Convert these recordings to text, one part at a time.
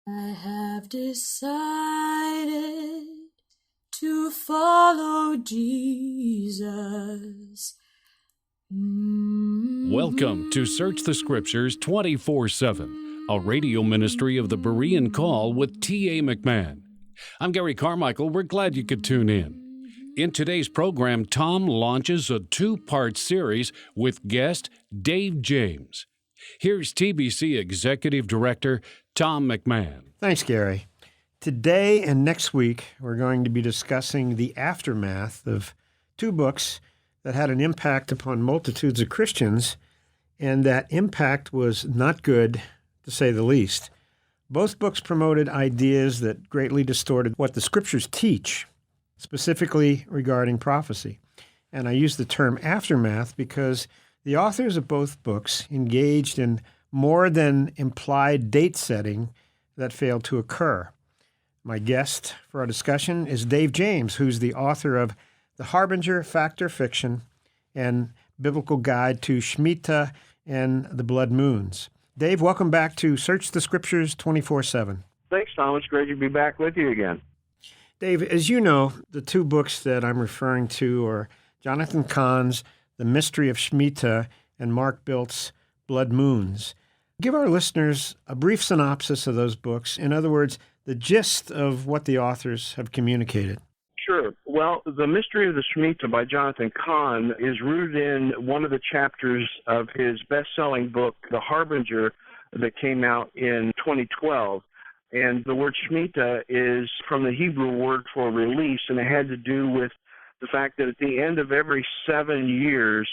I have decided to follow Jesus. Welcome to Search the Scriptures 24/7, a radio ministry of the Berean Call with T.A. McMahon. I'm Gary Carmichael. We're glad you could tune in. In today's program, Tom launches a two-part series with guest Dave James. Here's TBC Executive Director Tom McMahon. Thanks, Gary. Today and next week, we're going to be discussing the aftermath of two books that had an impact upon multitudes of Christians, and that impact was not good, to say the least. Both books promoted ideas that greatly distorted what the Scriptures teach, specifically regarding prophecy. And I use the term aftermath because the authors of both books engaged in more-than-implied date setting that failed to occur. My guest for our discussion is Dave James, who's the author of The Harbinger, Fact or Fiction, and Biblical Guide to Shemitah and the Blood Moons. Dave, welcome back to Search the Scriptures 24/7. Thanks, Tom. It's great to be back with you again. Dave, as you know, the two books that I'm referring to are Jonathan Cahn's The Mystery of Shemitah and Mark Bilt's Blood Moons. Give our listeners a brief synopsis of those books. In other words, the gist of what the authors have communicated. Sure. Well, The Mystery of the Shemitah by Jonathan Cahn is rooted in one of the chapters of his best-selling book, The Harbinger, that came out in 2012. And the word Shemitah is from the Hebrew word for release, and it had to do with the fact that at the end of every 7 years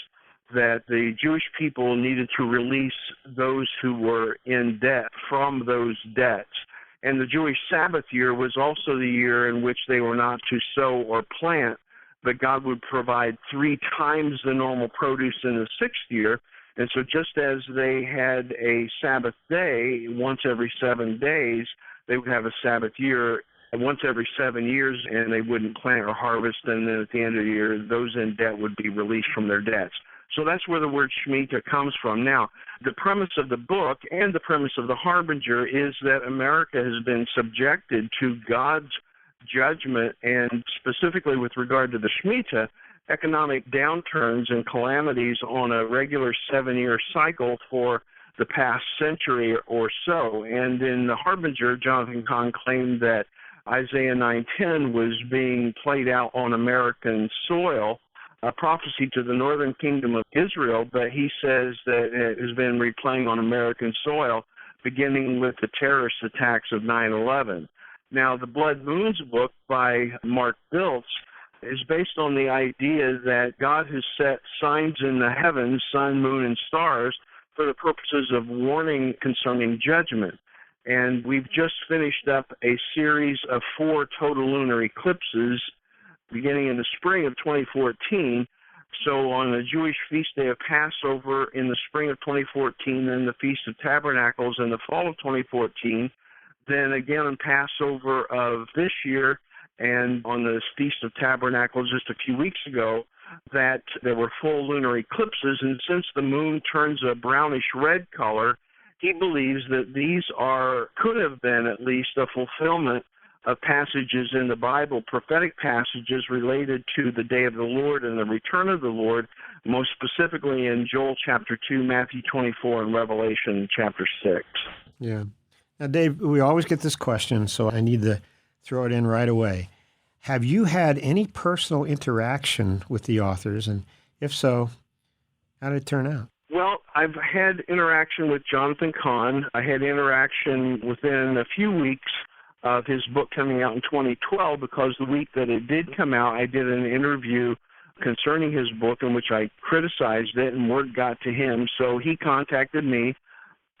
that the Jewish people needed to release those who were in debt from those debts. And the Jewish Sabbath year was also the year in which they were not to sow or plant, but God would provide 3 times the normal produce in the 6th year. And so just as they had a Sabbath day once every 7 days, they would have a Sabbath year once every 7 years, and they wouldn't plant or harvest, and then at the end of the year, those in debt would be released from their debts. So that's where the word Shemitah comes from. Now, the premise of the book and the premise of the Harbinger is that America has been subjected to God's judgment, and specifically with regard to the Shemitah, economic downturns and calamities on a regular 7-year cycle for the past century or so. And in the Harbinger, Jonathan Cahn claimed that Isaiah 9:10 was being played out on American soil, a prophecy to the northern kingdom of Israel, but he says that it has been replaying on American soil, beginning with the terrorist attacks of 9/11. Now, the Blood Moons book by Mark Biltz is based on the idea that God has set signs in the heavens, sun, moon, and stars, for the purposes of warning concerning judgment. And we've just finished up a series of 4 total lunar eclipses beginning in the spring of 2014. So on the Jewish feast day of Passover in the spring of 2014, then the Feast of Tabernacles in the fall of 2014, then again on Passover of this year, and on the Feast of Tabernacles just a few weeks ago, that there were full lunar eclipses. And since the moon turns a brownish red color, he believes that these could have been at least a fulfillment of passages in the Bible, prophetic passages related to the day of the Lord and the return of the Lord, most specifically in Joel chapter 2, Matthew 24, and Revelation chapter 6. Yeah. Now, Dave, we always get this question, so I need to throw it in right away. Have you had any personal interaction with the authors? And if so, how did it turn out? Well, I've had interaction with Jonathan Cahn. I had interaction within a few weeks of his book coming out in 2012, because the week that it did come out, I did an interview concerning his book in which I criticized it, and word got to him. So he contacted me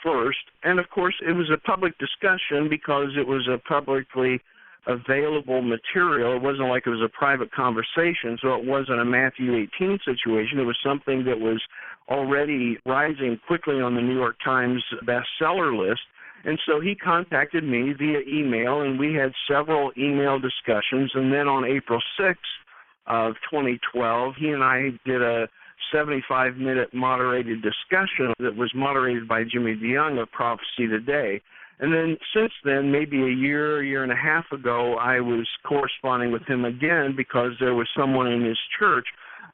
first. And, of course, it was a public discussion because it was a publicly available material. It wasn't like it was a private conversation, so it wasn't a Matthew 18 situation. It was something that was already rising quickly on the New York Times bestseller list. And so he contacted me via email, and we had several email discussions. And then on April 6th of 2012, he and I did a 75-minute moderated discussion that was moderated by Jimmy DeYoung of Prophecy Today. And then since then, maybe a year and a half ago, I was corresponding with him again because there was someone in his church,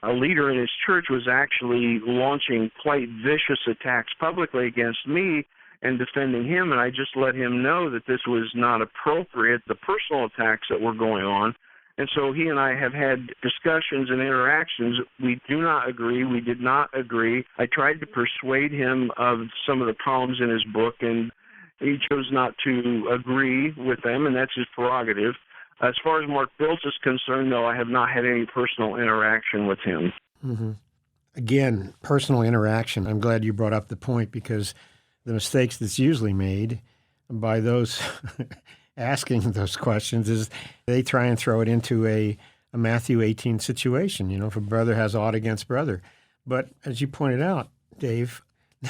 a leader in his church was actually launching quite vicious attacks publicly against me and defending him, and I just let him know that this was not appropriate, the personal attacks that were going on. And so he and I have had discussions and interactions. We do not agree. We did not agree. I tried to persuade him of some of the problems in his book, and he chose not to agree with them, and that's his prerogative. As far as Mark Biltz is concerned, though, I have not had any personal interaction with him. Mm-hmm. Again, personal interaction. I'm glad you brought up the point because the mistakes that's usually made by those asking those questions is they try and throw it into a Matthew 18 situation, if a brother has aught against brother. But as you pointed out, Dave,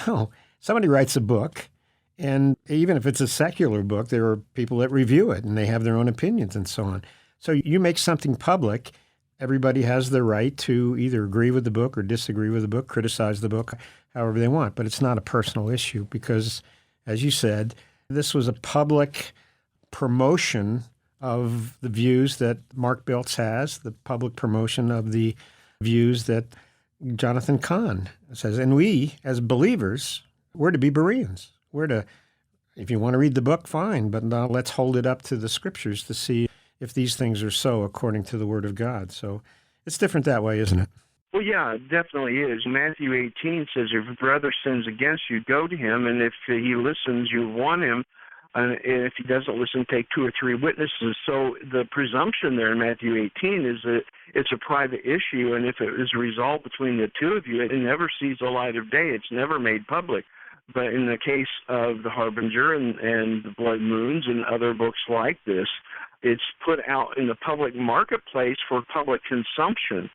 no, somebody writes a book, and even if it's a secular book, there are people that review it, and they have their own opinions and so on. So you make something public, everybody has the right to either agree with the book or disagree with the book, criticize the book, however they want. But it's not a personal issue because, as you said, this was a public promotion of the views that Mark Biltz has, the public promotion of the views that Jonathan Cahn says. And we, as believers, we're to be Bereans. We're to, if you want to read the book, fine, but now let's hold it up to the Scriptures to see if these things are so according to the Word of God. So it's different that way, isn't it? Well, yeah, it definitely is. Matthew 18 says, if a brother sins against you, go to him, and if he listens, you won him. And if he doesn't listen, take 2 or 3 witnesses. So the presumption there in Matthew 18 is that it's a private issue, and if it is resolved between the two of you, it never sees the light of day. It's never made public. But in the case of the Harbinger and the Blood Moons and other books like this, it's put out in the public marketplace for public consumption.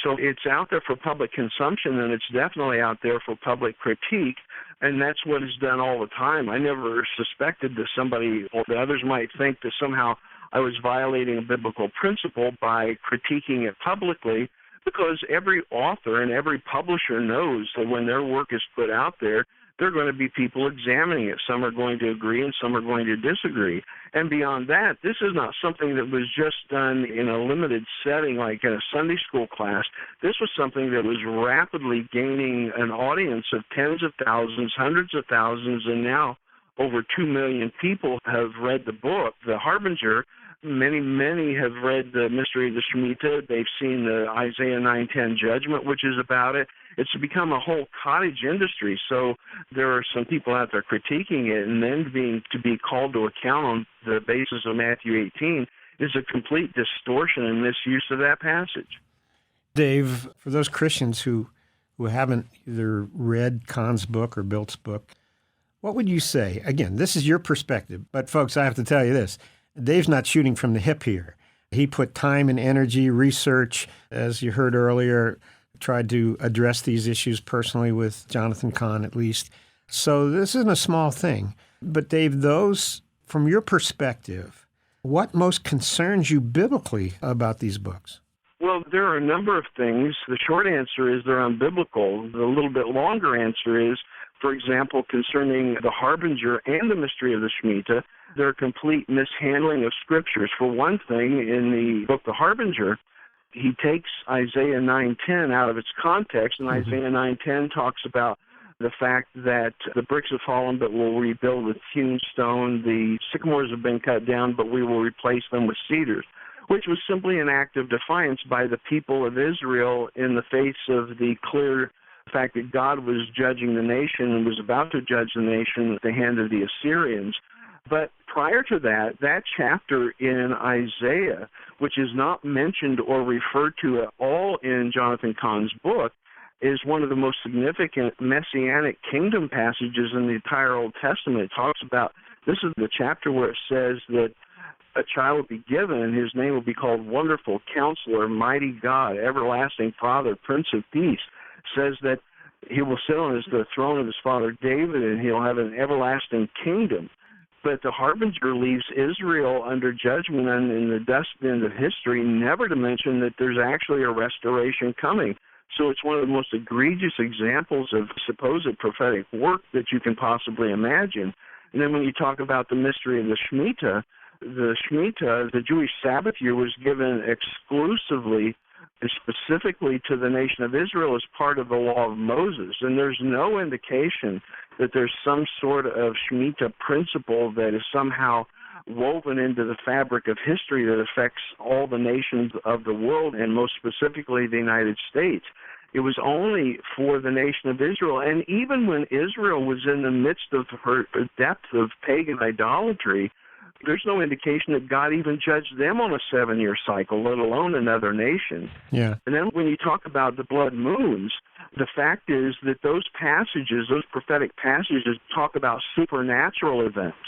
So it's out there for public consumption, and it's definitely out there for public critique, and that's what is done all the time. I never suspected that somebody or the others might think that somehow I was violating a biblical principle by critiquing it publicly, because every author and every publisher knows that when their work is put out there, there are going to be people examining it. Some are going to agree and some are going to disagree. And beyond that, this is not something that was just done in a limited setting like in a Sunday school class. This was something that was rapidly gaining an audience of tens of thousands, hundreds of thousands, and now over 2 million people have read the book, The Harbinger. Many have read the Mystery of the Shemitah. They've seen the Isaiah 9:10 judgment, which is about it. It's become a whole cottage industry. So there are some people out there critiquing it, and then to be called to account on the basis of Matthew 18 is a complete distortion and misuse of that passage. Dave, for those Christians who haven't either read Kahn's book or Biltz's book, what would you say? Again, this is your perspective, but folks, I have to tell you this. Dave's not shooting from the hip here. He put time and energy, research, as you heard earlier, tried to address these issues personally with Jonathan Cahn at least. So this isn't a small thing. But Dave, from your perspective, what most concerns you biblically about these books? Well, there are a number of things. The short answer is they're unbiblical. The little bit longer answer is, for example, concerning the Harbinger and the Mystery of the Shemitah, they're a complete mishandling of Scriptures. For one thing, in the book The Harbinger, he takes Isaiah 9:10 out of its context, and Isaiah 9:10 talks about the fact that the bricks have fallen, but we'll rebuild with hewn stone. The sycamores have been cut down, but we will replace them with cedars, which was simply an act of defiance by the people of Israel in the face of the clear fact that God was judging the nation and was about to judge the nation at the hand of the Assyrians. But prior to that chapter in Isaiah, which is not mentioned or referred to at all in Jonathan Cahn's book, is one of the most significant messianic kingdom passages in the entire Old Testament. It talks about, this is the chapter where it says that a child will be given, and his name will be called Wonderful Counselor, Mighty God, Everlasting Father, Prince of Peace. It says that he will sit on the throne of his father David, and he'll have an everlasting kingdom. But the Harbinger leaves Israel under judgment and in the dustbin of history, never to mention that there's actually a restoration coming. So it's one of the most egregious examples of supposed prophetic work that you can possibly imagine. And then when you talk about the mystery of the Shemitah, the Jewish Sabbath year, was given exclusively and specifically to the nation of Israel as part of the law of Moses. And there's no indication that there's some sort of Shemitah principle that is somehow woven into the fabric of history that affects all the nations of the world, and most specifically the United States. It was only for the nation of Israel. And even when Israel was in the midst of her depth of pagan idolatry, there's no indication that God even judged them on a 7-year cycle, let alone another nation. Yeah. And then when you talk about the blood moons, the fact is that those passages, those prophetic passages, talk about supernatural events,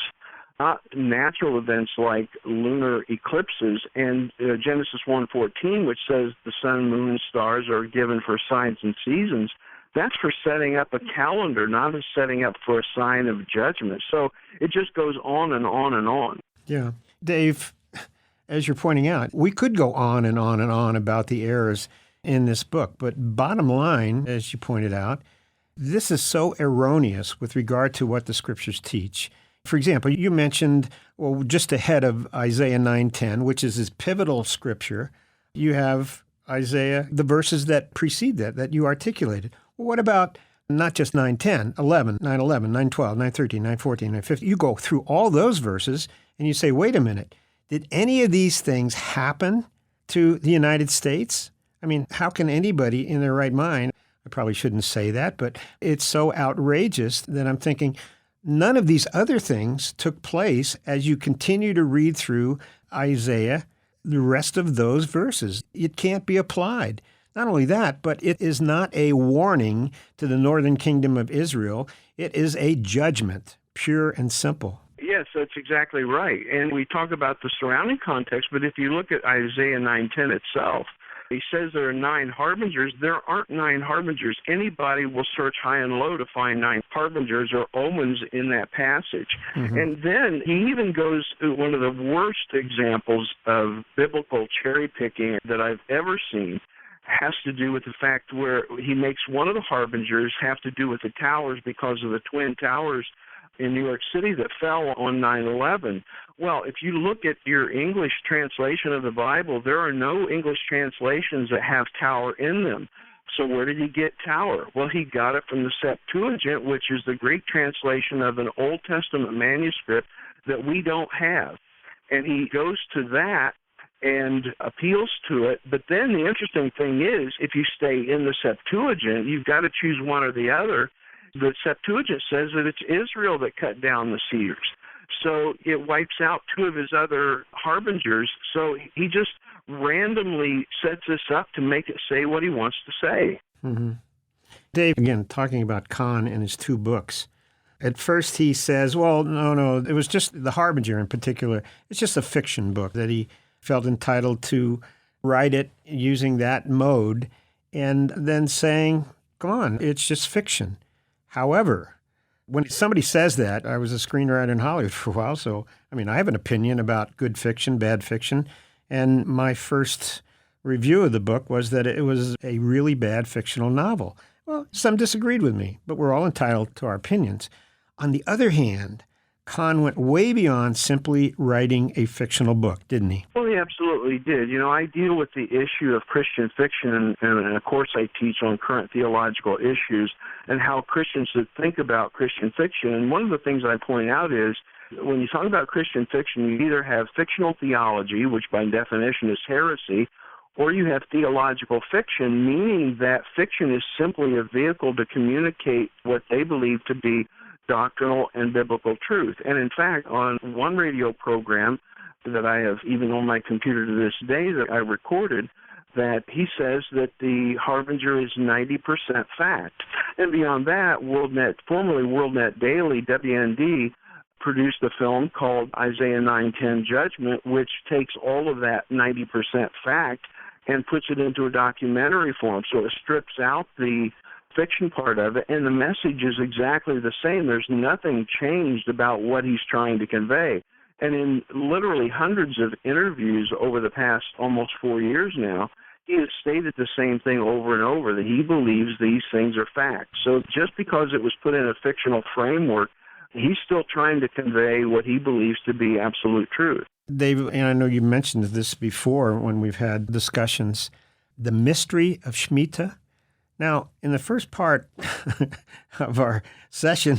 not natural events like lunar eclipses. And Genesis 1:14, which says the sun, moon, and stars are given for signs and seasons, that's for setting up a calendar, not as setting up for a sign of judgment. So it just goes on and on and on. Yeah. Dave, as you're pointing out, we could go on and on and on about the errors in this book. But bottom line, as you pointed out, this is so erroneous with regard to what the Scriptures teach. For example, you mentioned, well, just ahead of Isaiah 9:10, which is his pivotal scripture, you have Isaiah, the verses that precede that you articulated. Well, what about not just 9:10, 11, 9:11, 9:12, 9:13, 9:14, 9:15? You go through all those verses and you say, wait a minute, did any of these things happen to the United States? I mean, how can anybody in their right mind, I probably shouldn't say that, but it's so outrageous that I'm thinking none of these other things took place as you continue to read through Isaiah, the rest of those verses. It can't be applied. Not only that, but it is not a warning to the northern kingdom of Israel. It is a judgment, pure and simple. Yes, that's exactly right. And we talk about the surrounding context, but if you look at Isaiah 9:10 itself, he says there are 9 harbingers. There aren't 9 harbingers. Anybody will search high and low to find 9 harbingers or omens in that passage. Mm-hmm. And then he even goes to one of the worst examples of biblical cherry picking that I've ever seen. Has to do with the fact where he makes one of the harbingers have to do with the towers because of the twin towers in New York City that fell on 9/11. Well, if you look at your English translation of the Bible, there are no English translations that have tower in them. So where did he get tower? Well, he got it from the Septuagint, which is the Greek translation of an Old Testament manuscript that we don't have. And he goes to that and appeals to it. But then the interesting thing is, if you stay in the Septuagint, you've got to choose one or the other. The Septuagint says that it's Israel that cut down the cedars. So it wipes out 2 of his other harbingers. So he just randomly sets this up to make it say what he wants to say. Mm-hmm. Dave, again, talking about Kahn and his 2 books. At first he says, well, no, it was just the Harbinger in particular. It's just a fiction book that he felt entitled to write it using that mode, and then saying, come on, it's just fiction. However, when somebody says that, I was a screenwriter in Hollywood for a while, so, I mean, I have an opinion about good fiction, bad fiction, and my first review of the book was that it was a really bad fictional novel. Well, some disagreed with me, but we're all entitled to our opinions. On the other hand, Kahn went way beyond simply writing a fictional book, didn't he? Well, he absolutely did. You know, I deal with the issue of Christian fiction, and of course I teach on current theological issues and how Christians should think about Christian fiction. And one of the things I point out is when you talk about Christian fiction, you either have fictional theology, which by definition is heresy, or you have theological fiction, meaning that fiction is simply a vehicle to communicate what they believe to be doctrinal and biblical truth. And in fact, on one radio program that I have even on my computer to this day that I recorded, that he says that the Harbinger is 90% fact. And beyond that, WorldNet, formerly WorldNet Daily, WND, produced a film called Isaiah 9:10 Judgment, which takes all of that 90% fact and puts it into a documentary form. So it strips out the fiction part of it, and the message is exactly the same. There's nothing changed about what he's trying to convey. And in literally hundreds of interviews over the past almost 4 years now, he has stated the same thing over and over, that he believes these things are facts. So just because it was put in a fictional framework he's still trying to convey what he believes to be absolute truth. Dave, and I know you mentioned this before when we've had discussions, the mystery of Shemitah. Now, in the first part of our session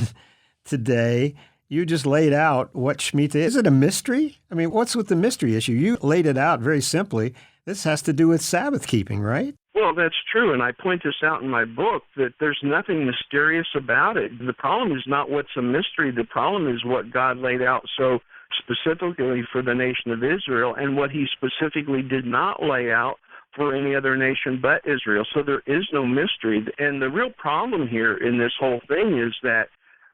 today, you just laid out what Shemitah is. Is it a mystery? I mean, what's with the mystery issue? You laid it out very simply. This has to do with Sabbath keeping, right? Well, that's true, and I point this out in my book, that there's nothing mysterious about it. The problem is not what's a mystery. The problem is what God laid out so specifically for the nation of Israel and what he specifically did not lay out for any other nation but Israel. So there is no mystery. And the real problem here in this whole thing is that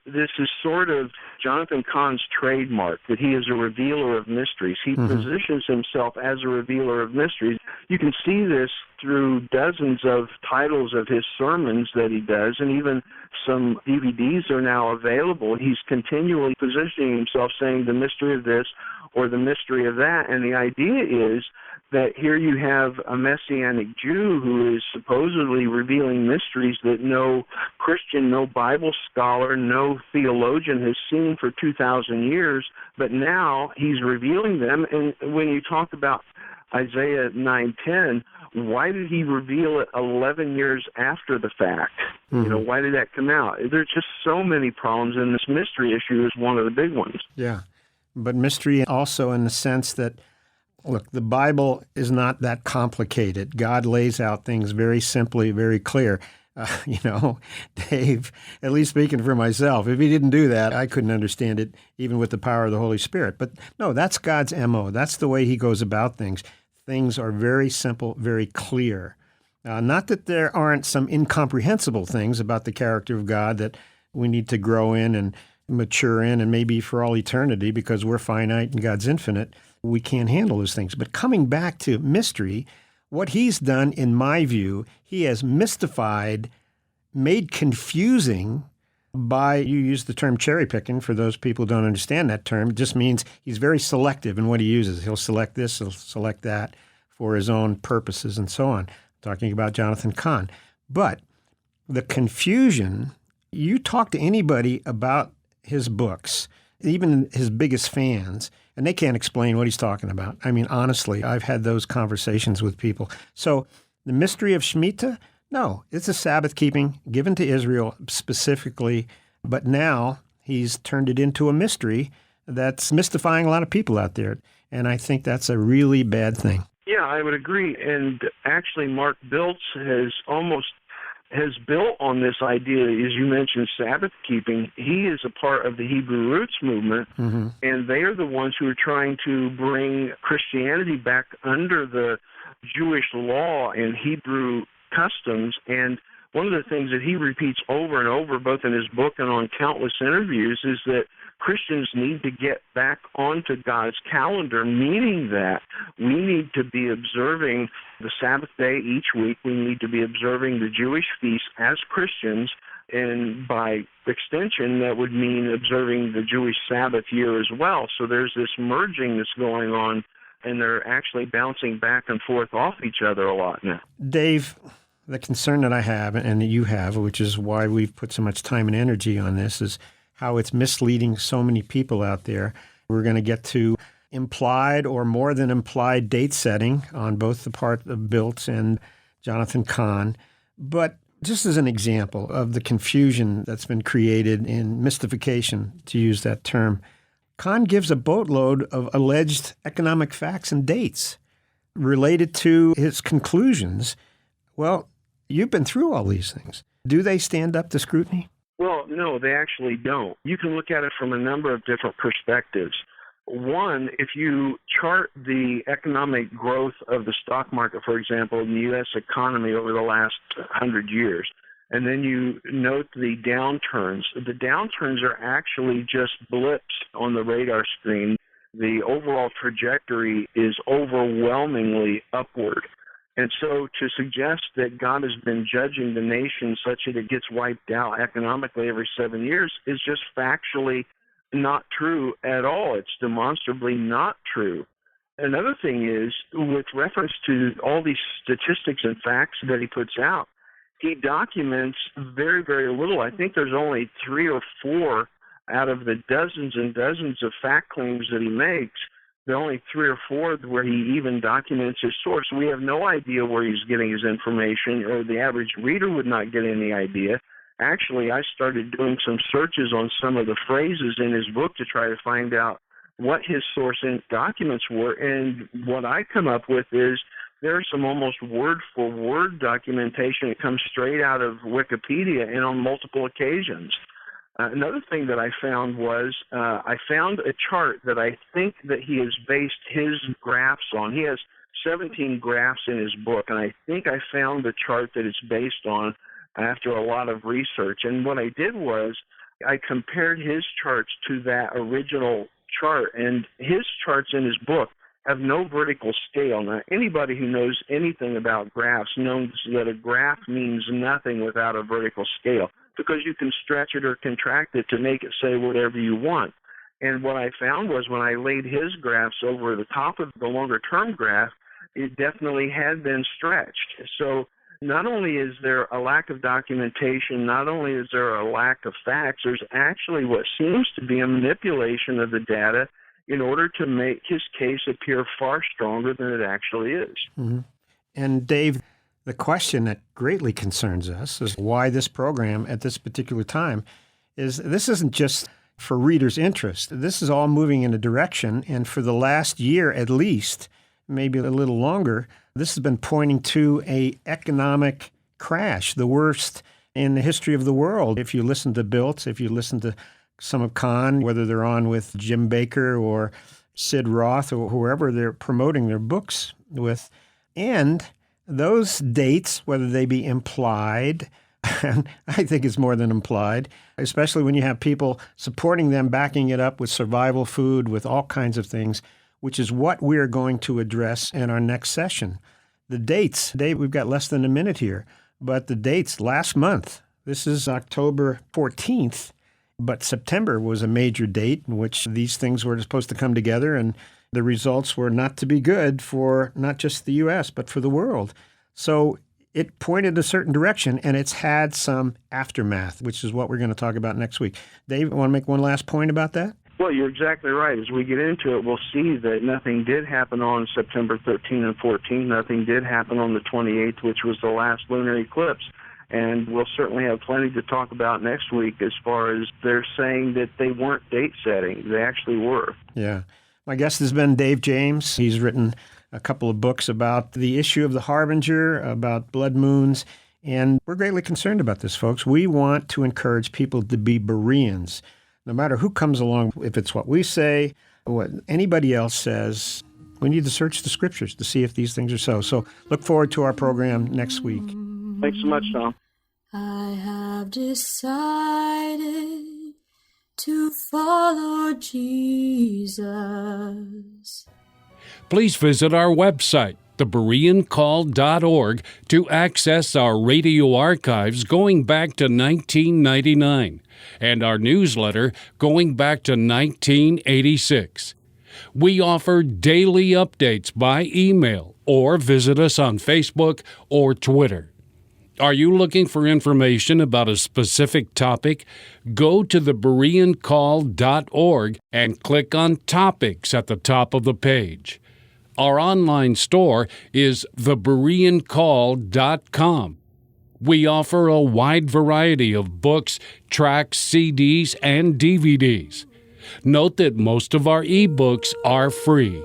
this is sort of Jonathan Cahn's trademark, that he is a revealer of mysteries. He positions himself as a revealer of mysteries. You can see this through dozens of titles of his sermons that he does, and even some DVDs are now available. He's continually positioning himself, saying the mystery of this or the mystery of that. And the idea is that here you have a Messianic Jew who is supposedly revealing mysteries that no Christian, no Bible scholar, no theologian has seen for 2,000 years, but now he's revealing them. And when you talk about Isaiah 9:10, why did he reveal it 11 years after the fact? You know, why did that come out? There's just so many problems, and this mystery issue is one of the big ones. Yeah, but mystery also in the sense that, look, the Bible is not that complicated. God lays out things very simply, very clear. Dave, at least speaking for myself, if he didn't do that, I couldn't understand it even with the power of the Holy Spirit. But no, that's God's MO. That's the way he goes about things. Things are very simple, very clear. Not that there aren't some incomprehensible things about the character of God that we need to grow in and mature in, and maybe for all eternity, because we're finite and God's infinite, we can't handle those things. But coming back to mystery, what he's done, in my view, he has mystified, made confusing by, you use the term cherry picking, for those people who don't understand that term. It just means he's very selective in what he uses. He'll select this, he'll select that for his own purposes and so on. Talking about Jonathan Cahn. But the confusion, you talk to anybody about his books, even his biggest fans, and they can't explain what he's talking about. I mean, honestly, I've had those conversations with people. So the mystery of Shemitah, no, it's a Sabbath keeping given to Israel specifically, but now he's turned it into a mystery that's mystifying a lot of people out there. And I think that's a really bad thing. Yeah, I would agree. And actually, Mark Biltz has built on this idea, as you mentioned, Sabbath keeping. He is a part of the Hebrew Roots movement, and they are the ones who are trying to bring Christianity back under the Jewish law and Hebrew customs. And one of the things that he repeats over and over, both in his book and on countless interviews, is that Christians need to get back onto God's calendar, meaning that we need to be observing the Sabbath day each week. We need to be observing the Jewish feasts as Christians, and by extension, that would mean observing the Jewish Sabbath year as well. So there's this merging that's going on, and they're actually bouncing back and forth off each other a lot now. Dave, the concern that I have, and that you have, which is why we've put so much time and energy on this, is how it's misleading so many people out there. We're going to get to implied or more than implied date setting on both the part of Biltz and Jonathan Cahn. But just as an example of the confusion that's been created in mystification, to use that term, Cahn gives a boatload of alleged economic facts and dates related to his conclusions. Well, you've been through all these things. Do they stand up to scrutiny? Well, no, they actually don't. You can look at it from a number of different perspectives. One, if you chart the economic growth of the stock market, for example, in the U.S. economy over the last 100 years, and then you note the downturns are actually just blips on the radar screen. The overall trajectory is overwhelmingly upward. And so to suggest that God has been judging the nation such that it gets wiped out economically every 7 years is just factually not true at all. It's demonstrably not true. Another thing is, with reference to all these statistics and facts that he puts out, he documents very, very little. I think there's only 3 or 4 out of the dozens and dozens of fact claims that he makes, there are only 3 or 4 where he even documents his source. We have no idea where he's getting his information, or the average reader would not get any idea. Actually, I started doing some searches on some of the phrases in his book to try to find out what his source and documents were, and what I come up with is there's some almost word-for-word documentation that comes straight out of Wikipedia and on multiple occasions. Another thing that I found was I found a chart that I think that he has based his graphs on. He has 17 graphs in his book, and I think I found the chart that it's based on after a lot of research. And what I did was I compared his charts to that original chart, and his charts in his book have no vertical scale. Now, anybody who knows anything about graphs knows that a graph means nothing without a vertical scale, because you can stretch it or contract it to make it say whatever you want. And what I found was when I laid his graphs over the top of the longer-term graph, it definitely had been stretched. So not only is there a lack of documentation, not only is there a lack of facts, there's actually what seems to be a manipulation of the data in order to make his case appear far stronger than it actually is. Mm-hmm. And Dave, the question that greatly concerns us is why this program at this particular time is this isn't just for readers' interest. This is all moving in a direction, and for the last year at least, maybe a little longer, this has been pointing to an economic crash, the worst in the history of the world. If you listen to Biltz, if you listen to some of Kahn, whether they're on with Jim Baker or Sid Roth or whoever they're promoting their books with, and those dates, whether they be implied, and I think it's more than implied, especially when you have people supporting them, backing it up with survival food, with all kinds of things, which is what we're going to address in our next session. The dates, Dave, we've got less than a minute here, but the dates last month, this is October 14th, but September was a major date in which these things were supposed to come together, and the results were not to be good for not just the U.S., but for the world. So it pointed a certain direction, and it's had some aftermath, which is what we're going to talk about next week. Dave, want to make one last point about that? Well, you're exactly right. As we get into it, we'll see that nothing did happen on September 13 and 14. Nothing did happen on the 28th, which was the last lunar eclipse. And we'll certainly have plenty to talk about next week as far as they're saying that they weren't date setting. They actually were. Yeah. My guest has been Dave James. He's written a couple of books about the issue of the Harbinger, about blood moons, and we're greatly concerned about this, folks. We want to encourage people to be Bereans. No matter who comes along, if it's what we say, or what anybody else says, we need to search the Scriptures to see if these things are so. So look forward to our program next week. Thanks so much, Tom. I have decided to follow Jesus. Please visit our website, thebereancall.org, to access our radio archives going back to 1999 and our newsletter going back to 1986. We offer daily updates by email or visit us on Facebook or Twitter. Are you looking for information about a specific topic? Go to thebereancall.org and click on Topics at the top of the page. Our online store is thebereancall.com. We offer a wide variety of books, tracts, CDs, and DVDs. Note that most of our ebooks are free.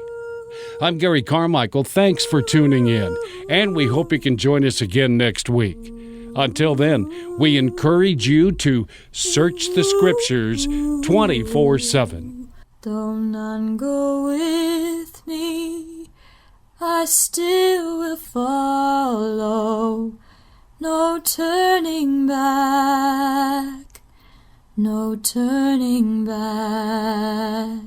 I'm Gary Carmichael. Thanks for tuning in, and we hope you can join us again next week. Until then, we encourage you to search the Scriptures 24/7. Though none go with me, I still will follow. No turning back, no turning back.